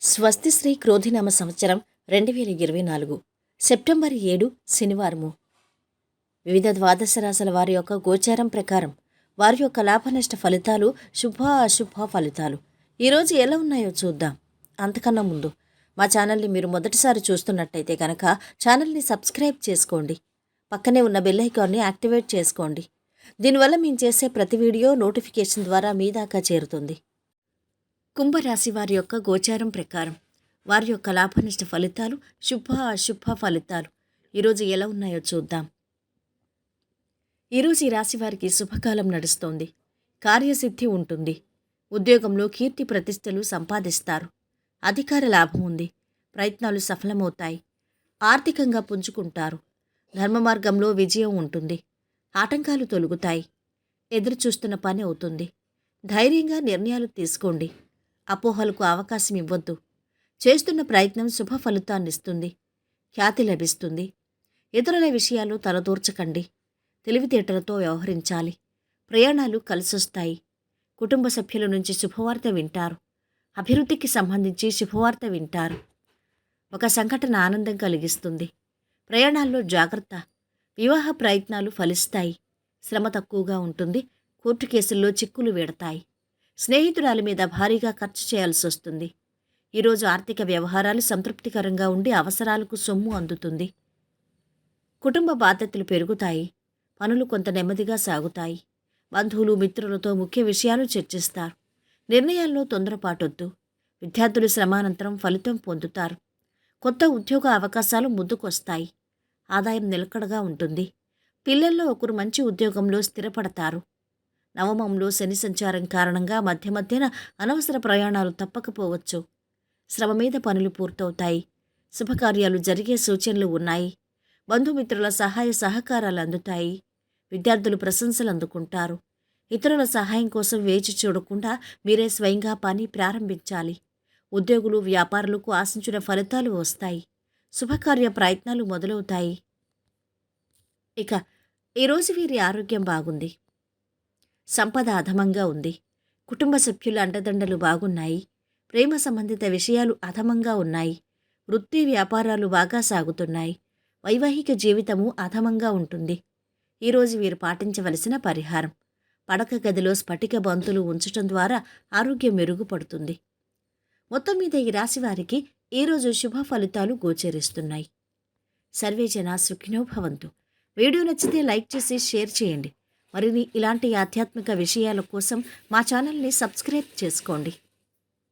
స్వస్తి శ్రీ క్రోధినామ సంవత్సరం 2024 సెప్టెంబర్ 7 శనివారము. వివిధ ద్వాదశ రాశుల వారి యొక్క గోచారం ప్రకారం వారి యొక్క లాభనష్ట ఫలితాలు, శుభ అశుభ ఫలితాలు ఈరోజు ఎలా ఉన్నాయో చూద్దాం. అంతకన్నా ముందు మా ఛానల్ని మీరు మొదటిసారి చూస్తున్నట్టయితే కనుక ఛానల్ని సబ్స్క్రైబ్ చేసుకోండి. పక్కనే ఉన్న బెల్ ఐకాన్ని యాక్టివేట్ చేసుకోండి. దీనివల్ల మేము చేసే ప్రతి వీడియో నోటిఫికేషన్ ద్వారా మీ దాకా చేరుతుంది. కుంభరాశి వారి యొక్క గోచారం ప్రకారం వారి యొక్క లాభనష్ట ఫలితాలు, శుభ అశుభ ఫలితాలు ఈరోజు ఎలా ఉన్నాయో చూద్దాం. ఈరోజు ఈ రాశి వారికి శుభకాలం నడుస్తోంది. కార్యసిద్ధి ఉంటుంది. ఉద్యోగంలో కీర్తి ప్రతిష్టలు సంపాదిస్తారు. అధికార లాభం ఉంది. ప్రయత్నాలు సఫలమవుతాయి. ఆర్థికంగా పుంజుకుంటారు. ధర్మ మార్గంలో విజయం ఉంటుంది. ఆటంకాలు తొలగుతాయి. ఎదురు చూస్తున్న పని అవుతుంది. ధైర్యంగా నిర్ణయాలు తీసుకోండి. అపోహలకు అవకాశం ఇవ్వద్దు. చేస్తున్న ప్రయత్నం శుభ ఫలితాన్నిస్తుంది. ఖ్యాతి లభిస్తుంది. ఇతరుల విషయాలు తలదూర్చకండి. తెలివితేటలతో వ్యవహరించాలి. ప్రయాణాలు కలిసొస్తాయి. కుటుంబ సభ్యుల నుంచి శుభవార్త వింటారు. అభివృద్ధికి సంబంధించి శుభవార్త వింటారు. ఒక సంఘటన ఆనందం కలిగిస్తుంది. ప్రయాణాల్లో జాగ్రత్త. వివాహ ప్రయత్నాలు ఫలిస్తాయి. శ్రమ తక్కువగా ఉంటుంది. కోర్టు కేసుల్లో చిక్కులు వీడతాయి. స్నేహితురాలి మీద భారీగా ఖర్చు చేయాల్సి వస్తుంది. ఈరోజు ఆర్థిక వ్యవహారాలు సంతృప్తికరంగా ఉండి అవసరాలకు సొమ్ము అందుతుంది. కుటుంబ బాధ్యతలు పెరుగుతాయి. పనులు కొంత నెమ్మదిగా సాగుతాయి. బంధువులు, మిత్రులతో ముఖ్య విషయాలు చర్చిస్తారు. నిర్ణయాల్లో తొందరపాటొద్దు. విద్యార్థులు శ్రమానంతరం ఫలితం పొందుతారు. కొత్త ఉద్యోగ అవకాశాలు ముందుకొస్తాయి. ఆదాయం నిలకడగా ఉంటుంది. పిల్లల్లో ఒకరు మంచి ఉద్యోగంలో స్థిరపడతారు. నవమంలో శని సంచారం కారణంగా మధ్యన అనవసర ప్రయాణాలు తప్పకపోవచ్చు. శ్రమ మీద పనులు పూర్తవుతాయి. శుభకార్యాలు జరిగే సూచనలు ఉన్నాయి. బంధుమిత్రుల సహాయ సహకారాలు అందుతాయి. విద్యార్థులు ప్రశంసలు అందుకుంటారు. ఇతరుల సహాయం కోసం వేచి చూడకుండా మీరే స్వయంగా పని ప్రారంభించాలి. ఉద్యోగులు, వ్యాపారులకు ఆశించిన ఫలితాలు వస్తాయి. శుభకార్య ప్రయత్నాలు మొదలవుతాయి. ఇక ఈరోజు వీరి ఆరోగ్యం బాగుంది. సంపద అధమంగా ఉంది. కుటుంబ సభ్యుల అండదండలు బాగున్నాయి. ప్రేమ సంబంధిత విషయాలు అధమంగా ఉన్నాయి. వృత్తి వ్యాపారాలు బాగా సాగుతున్నాయి. వైవాహిక జీవితము అధమంగా ఉంటుంది. ఈరోజు వీరు పాటించవలసిన పరిహారం: పడక గదిలో స్ఫటిక బంతులు ఉంచటం ద్వారా ఆరోగ్యం మెరుగుపడుతుంది. మొత్తం మీద ఈ రాశి వారికి ఈరోజు శుభ ఫలితాలు గోచరిస్తున్నాయి. సర్వే జనా సుఖినో భవంతు. వీడియో నచ్చితే లైక్ చేసి షేర్ చేయండి. మరిన్ని ఇలాంటి ఆధ్యాత్మిక విషయాల కోసం మా ఛానల్ని సబ్స్క్రైబ్ చేసుకోండి.